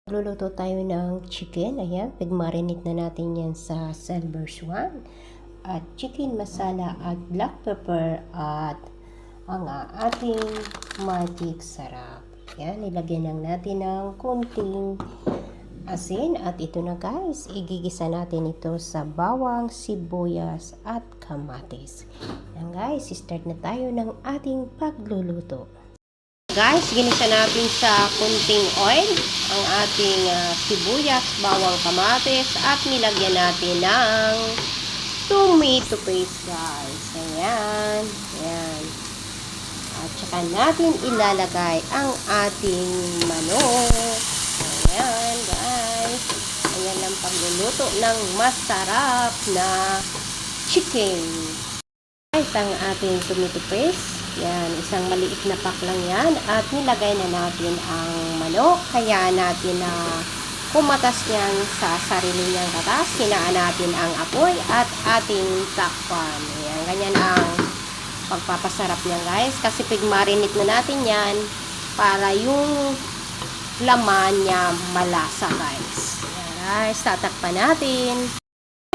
Luluto tayo ng chicken. Ayan, pag-marinate na natin yan sa Silver Swan. At chicken masala at black pepper at ang ating magic sarap. Ayan, ilagyan lang natin ng konting asin. At ito na guys, igigisa natin ito sa bawang, sibuyas at kamatis. Ayan guys, start na tayo ng ating pagluluto. Guys, ginisa natin sa kunting oil ang ating sibuyas, bawang, kamatis at nilagyan natin ng tomato paste guys. Ayan. Ayan. At saka natin ilalagay ang ating manok. Ayan guys. Ayan ang pagluluto ng masarap na chicken. Guys, ang ating tomato paste. Yan, isang maliit na pack lang yan. At nilagay na natin ang manok. Kaya natin na kumatas yan sa sarili niyang katas. Hinaan natin ang apoy at ating takpan. Yan, ganyan ang pagpapasarap niya guys. Kasi pig-marinate na natin yan para yung laman niya malasa guys. Yan guys, tatakpan natin.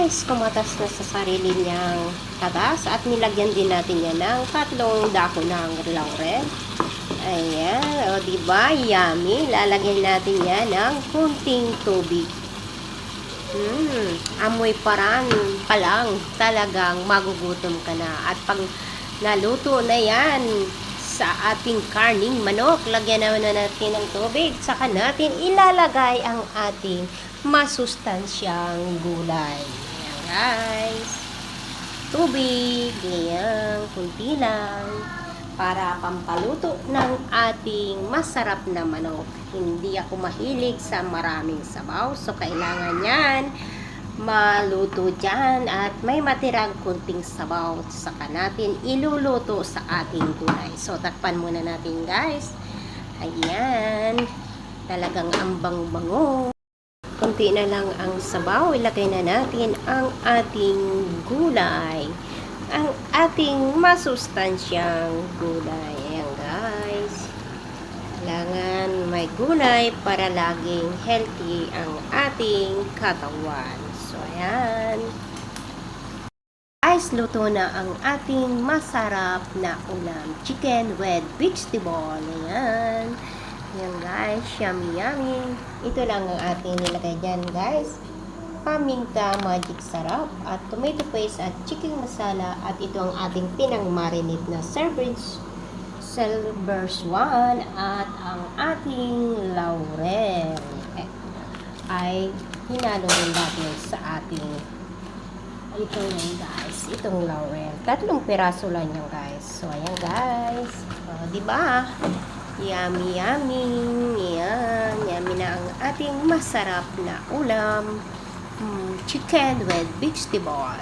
Guys, kumatas na sa sarili niyang katas at nilagyan din natin yan ng 3 dako ng laurel. Ayan, o diba, yummy. Lalagyan natin yan ng kunting tubig. Amoy parang pa lang, talagang magugutom ka na. At pag naluto na yan sa ating karning manok, lagyan naman na natin ng tubig. Saka natin ilalagay ang ating masustansyang gulay. Guys, tubig, ganyan, kunti lang para pampaluto ng ating masarap na manok. Hindi ako mahilig sa maraming sabaw, so kailangan yan maluto dyan at may matirang kunting sabaw. Saka natin iluluto sa ating gulay. So takpan muna natin guys. Ayan, talagang ambang-bango. Kunti na lang ang sabaw, ilagay na natin ang ating gulay. Ang ating masustansyang gulay. Ayan guys. Kailangan may gulay para laging healthy ang ating katawan. So ayan. Guys, luto na ang ating masarap na ulam. Chicken with vegetable. Ayan. Yan guys, yummy yummy. Ito lang ang ating nilagay dyan guys. Paminta, magic sarap, at tomato paste at chicken masala. At ito ang ating pinang-marinate na Silver Swan at ang ating laurel. Ay hinalo rin natin sa ating ito yan guys, itong laurel. 3 piraso lang yan guys. So ayan guys. Diba? Yummy, yummy. Yan. Yummy na ang ating masarap na ulam. Chicken with vegetable.